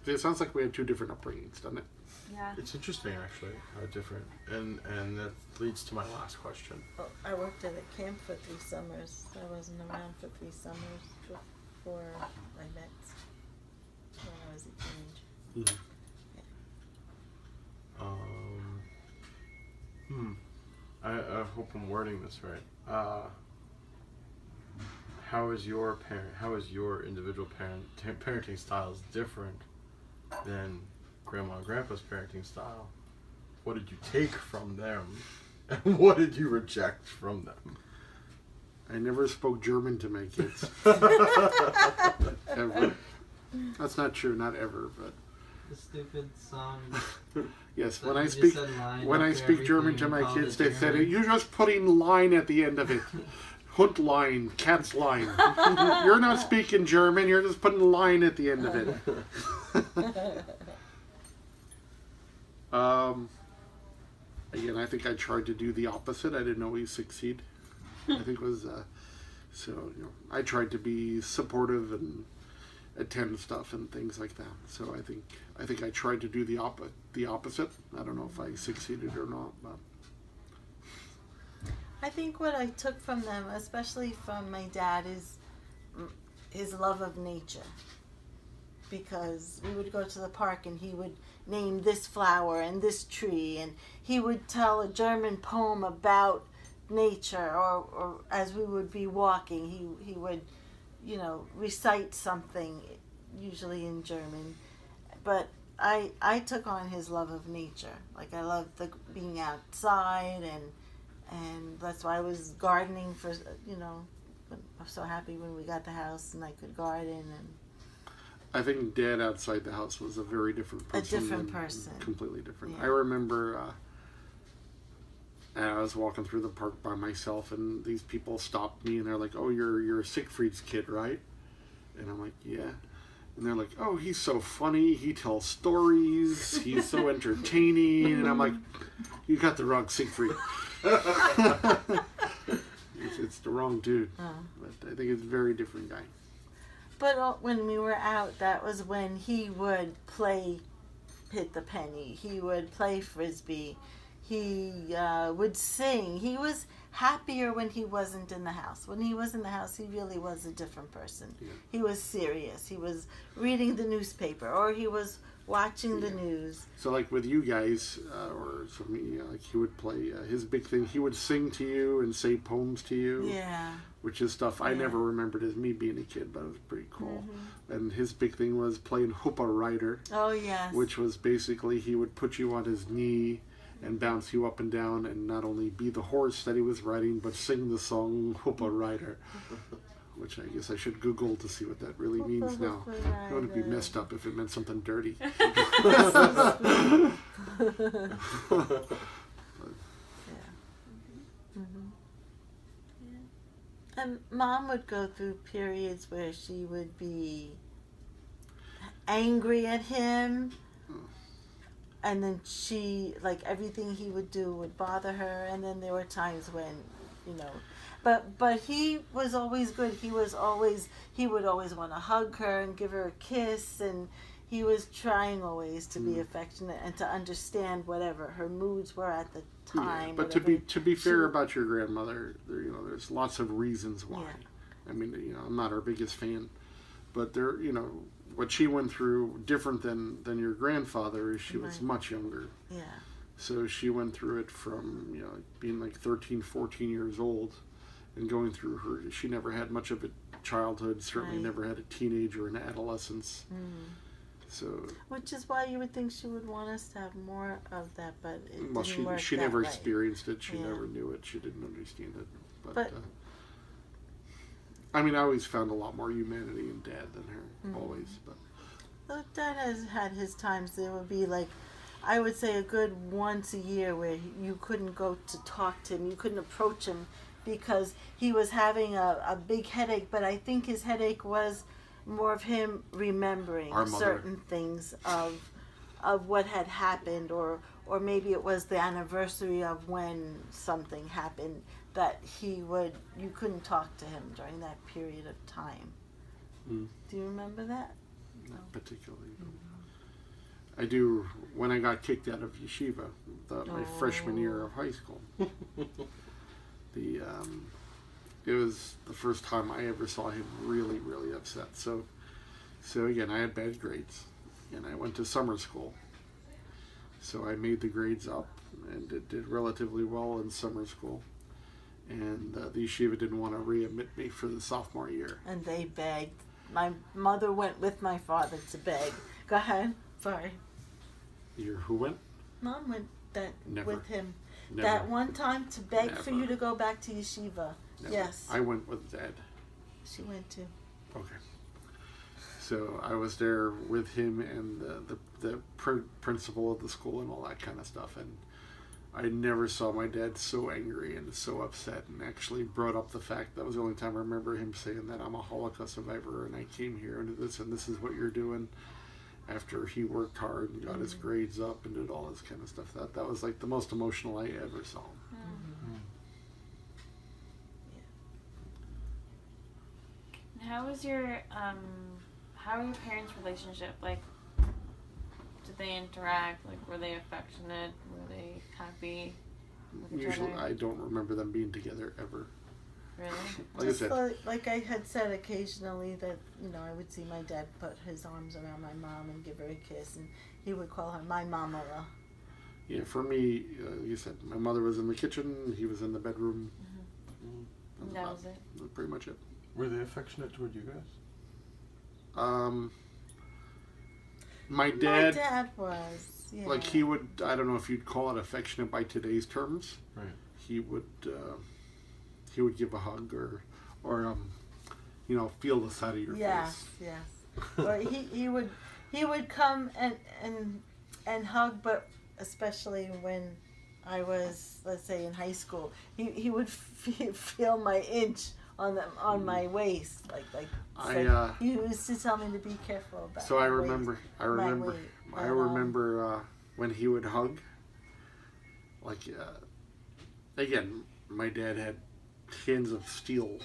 It sounds like we had two different upbringings, doesn't it? Yeah. It's interesting, actually, how different. And that leads to my last question. Well, I worked at a camp for 3 summers. I wasn't around for 3 summers before I met when I was a teenager. I hope I'm wording this right. How is your individual parenting styles different than Grandma and Grandpa's parenting style? What did you take from them, and what did you reject from them? I never spoke German to my kids. Ever. That's not true, not ever, but... The stupid song. Yes, when you I just speak said line when I after speak German to everything and my called kids, it they said, German. "You're just putting line at the end of it. Hund line, cat's line. You're not speaking German, you're just putting line at the end of it." Again, I think I tried to do the opposite. I didn't always succeed. I think it was, I tried to be supportive and attend stuff and things like that. So I think I tried to do the opposite. I don't know if I succeeded or not, but I think what I took from them, especially from my dad, is his love of nature. Because we would go to the park and he would name this flower and this tree, and he would tell a German poem about nature, or as we would be walking, he would, recite something, usually in German. But I took on his love of nature. Like, I loved being outside, and that's why I was gardening for, I'm so happy when we got the house and I could garden. And I think Dad outside the house was a very different person. A different person. Completely different. Yeah. I remember I was walking through the park by myself, and these people stopped me, and they're like, "Oh, you're Siegfried's kid, right?" And I'm like, "Yeah." And they're like, "Oh, he's so funny. He tells stories. He's so entertaining." And I'm like, "You got the wrong Siegfried." It's the wrong dude. But I think it's a very different guy. But when we were out, that was when he would play hit the penny. He would play frisbee. He would sing. He was happier when he wasn't in the house. When he was in the house, he really was a different person. Yeah. He was serious. He was reading the newspaper, or he was watching the news. So, like with you guys, or for me, like he would play his big thing. He would sing to you and say poems to you. Yeah. Which is stuff I never remembered as me being a kid, but it was pretty cool. Mm-hmm. And his big thing was playing Hoopa Rider. Oh, yes. Which was basically he would put you on his knee and bounce you up and down, and not only be the horse that he was riding, but sing the song Hoopa Rider. Which I guess I should Google to see what that really means now. It would be messed up if it meant something dirty. And Mom would go through periods where she would be angry at him, and then everything he would do would bother her, and then there were times when, but he was always good. He would always want to hug her and give her a kiss, and he was trying always to be affectionate and to understand whatever her moods were at the time. Yeah, but to be fair about your grandmother, there's lots of reasons why. Yeah. I mean, I'm not her biggest fan, but there, what she went through different than your grandfather is she was much younger. Yeah. So she went through it from being like 13, 14 years old, and going through she never had much of a childhood. Certainly never had a teenage or an adolescence. So, which is why you would think she would want us to have more of that, but it didn't work she that never way. Experienced it. She never knew it. She didn't understand it. But I mean, I always found a lot more humanity in Dad than her, always. But Dad has had his times. There would be I would say a good once a year where you couldn't go to talk to him. You couldn't approach him because he was having a big headache. But I think his headache was more of him remembering certain things of what had happened, or maybe it was the anniversary of when something happened that you couldn't talk to him during that period of time. Do you remember that? Not particularly. I do when I got kicked out of yeshiva, my freshman year of high school. It was the first time I ever saw him really, really upset. So again, I had bad grades, and I went to summer school. So I made the grades up, and did relatively well in summer school. And the yeshiva didn't want to readmit me for the sophomore year. And they begged. My mother went with my father to beg. Go ahead. Sorry. Who went? Mom went Never. with him. Never. That one time to beg for Never. you to go back to yeshiva. Never. Yes. I went with Dad. She went too. Okay. So I was there with him and the principal of the school and all that kind of stuff. And I never saw my dad so angry and so upset, and actually brought up the fact that was the only time I remember him saying that I'm a Holocaust survivor and I came here and this is what you're doing, after he worked hard and got his grades up and did all this kind of stuff. That was like the most emotional I ever saw him. How was your how were your parents' relationship? Like, did they interact? Like, were they affectionate? Were they happy with each Usually, other? I don't remember them being together ever. Really? Like Just I said, like I had said occasionally that, I would see my dad put his arms around my mom and give her a kiss, and he would call her my mama. yeah, for me, like you said, my mother was in the kitchen, he was in the bedroom. That was it. That's pretty much it. Were they affectionate toward you guys? My My dad, dad was, yeah. like he would, I don't know if you'd call it affectionate by today's terms. Right. He would give a hug or feel the side of your Yes, face. yes. Or he would come and hug, but especially when I was, let's say, in high school, he would feel my inch on my waist, like. He used to tell me to be careful about. So my I weight, remember my weight. When he would hug. Like again, my dad had hands of steel,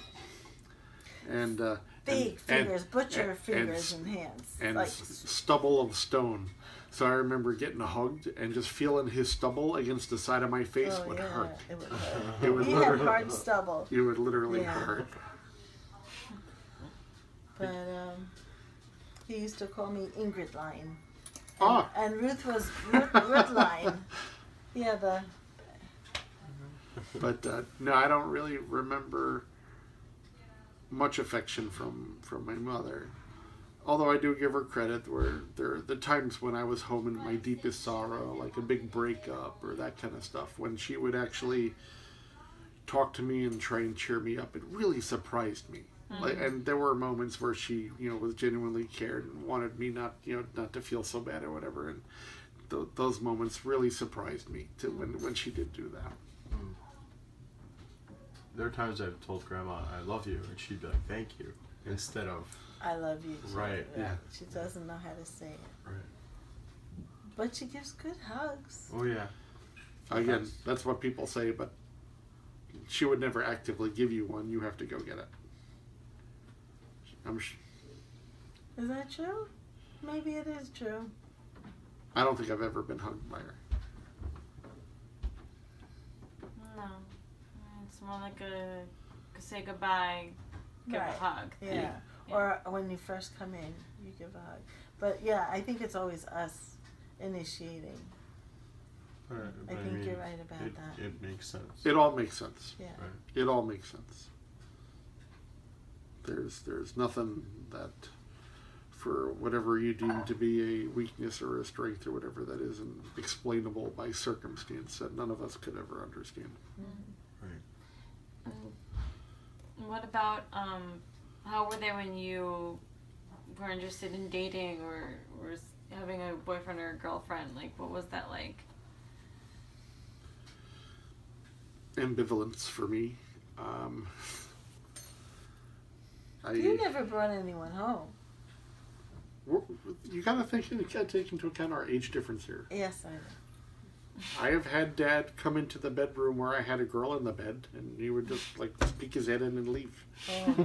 and Big fingers, butcher fingers and hands, and like, stubble of stone. So I remember getting hugged and just feeling his stubble against the side of my face would hurt. It would hurt. It would He had literally, hard stubble, it would literally Yeah. hurt. but he used to call me Ingrid Line. Ah. And Ruth was Ruth Line. Yeah, But no, I don't really remember much affection from my mother. Although I do give her credit, where there are the times when I was home in my deepest sorrow, like a big breakup or that kind of stuff, when she would actually talk to me and try and cheer me up. It really surprised me. Like, and there were moments where she, was genuinely cared and wanted me not to feel so bad or whatever. And those moments really surprised me when she did do that. There are times I've told Grandma I love you, and she'd be like, "Thank you," instead of I love you. Right, yeah. She doesn't know how to say it, right. but she gives good hugs. Oh yeah. Again, that's what people say, but she would never actively give you one. You have to go get it. Is that true? Maybe it is true. I don't think I've ever been hugged by her. No. It's more like a say goodbye, give Right. a hug. Yeah. Yeah. Or when you first come in, you give a hug. But yeah, I think it's always us initiating. Right, I but think you're right about it, that. It makes sense. It all makes sense. Yeah. Right. It all makes sense. There's nothing that, for whatever you deem to be a weakness or a strength or whatever, that isn't explainable by circumstance that none of us could ever understand. Right. What about how were they when you were interested in dating or having a boyfriend or a girlfriend? Like, what was that like? Ambivalence for me. You never brought anyone home. You gotta take into account our age difference here. Yes, I know. I have had Dad come into the bedroom where I had a girl in the bed, and he would just peek his head in and leave. Oh, no.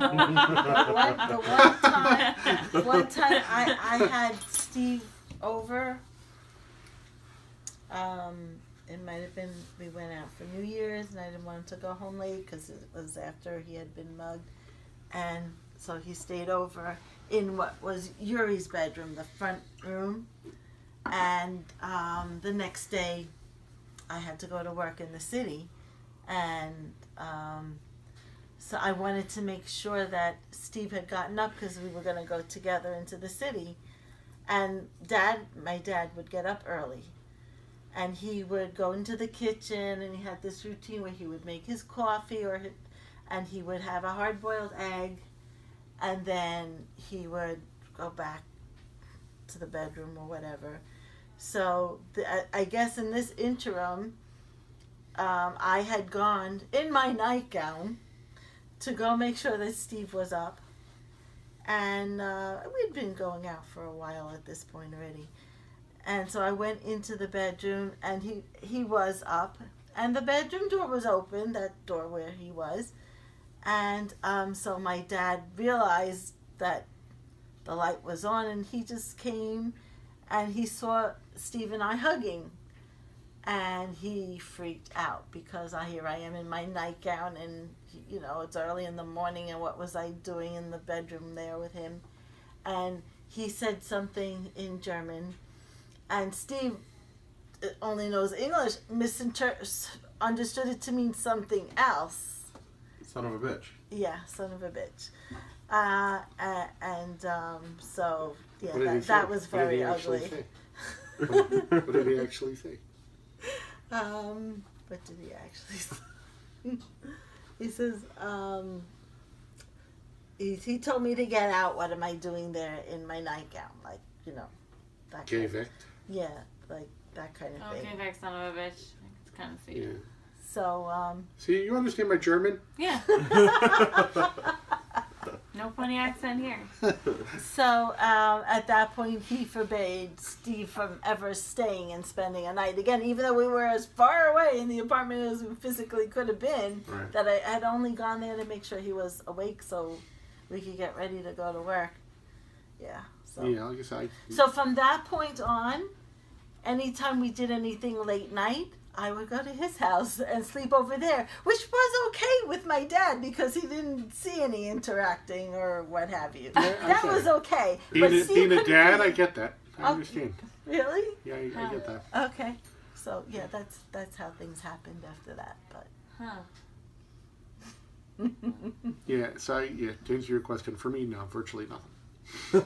the one time I had Steve over, It might have been we went out for New Year's, and I didn't want him to go home late because it was after he had been mugged, and so he stayed over in what was Yuri's bedroom, the front room, and the next day I had to go to work in the city, and so I wanted to make sure that Steve had gotten up because we were going to go together into the city, and my dad would get up early. And he would go into the kitchen, and he had this routine where he would make his coffee, and he would have a hard-boiled egg, and then he would go back to the bedroom or whatever. So I guess in this interim, I had gone in my nightgown to go make sure that Steve was up, and we'd been going out for a while at this point already. And so I went into the bedroom, and he was up, and the bedroom door was open, that door where he was. And so my dad realized that the light was on, and he just came, and he saw Steve and I hugging. And he freaked out because here I am in my nightgown, and, it's early in the morning, and what was I doing in the bedroom there with him? And he said something in German. And Steve only knows English, understood it to mean something else. Son of a bitch. Yeah, son of a bitch. So, What did he yeah, say? that was What did very he actually ugly. say? What did he actually say? What did he actually say? He says, he told me to get out. What am I doing there in my nightgown? Like, that Gay kind of, Vic? yeah, like that kind of thing. Okay, Vic, son of a bitch. It's kind of sweet. Yeah. So, See, you understand my German? Yeah. No funny accent here. So at that point, he forbade Steve from ever staying and spending a night again, even though we were as far away in the apartment as we physically could have been. Right. That I had only gone there to make sure he was awake so we could get ready to go to work. Yeah. So. Yeah, like I said. So from that point on, anytime we did anything late night, I would go to his house and sleep over there, which was okay with my dad because he didn't see any interacting or what have you. Yeah, That okay. was okay. Being a dad, I get. get that. I understand. Really? Yeah, I get that. Okay. So yeah, that's how things happened after that. But Yeah, so to answer your question, for me, no, virtually nothing.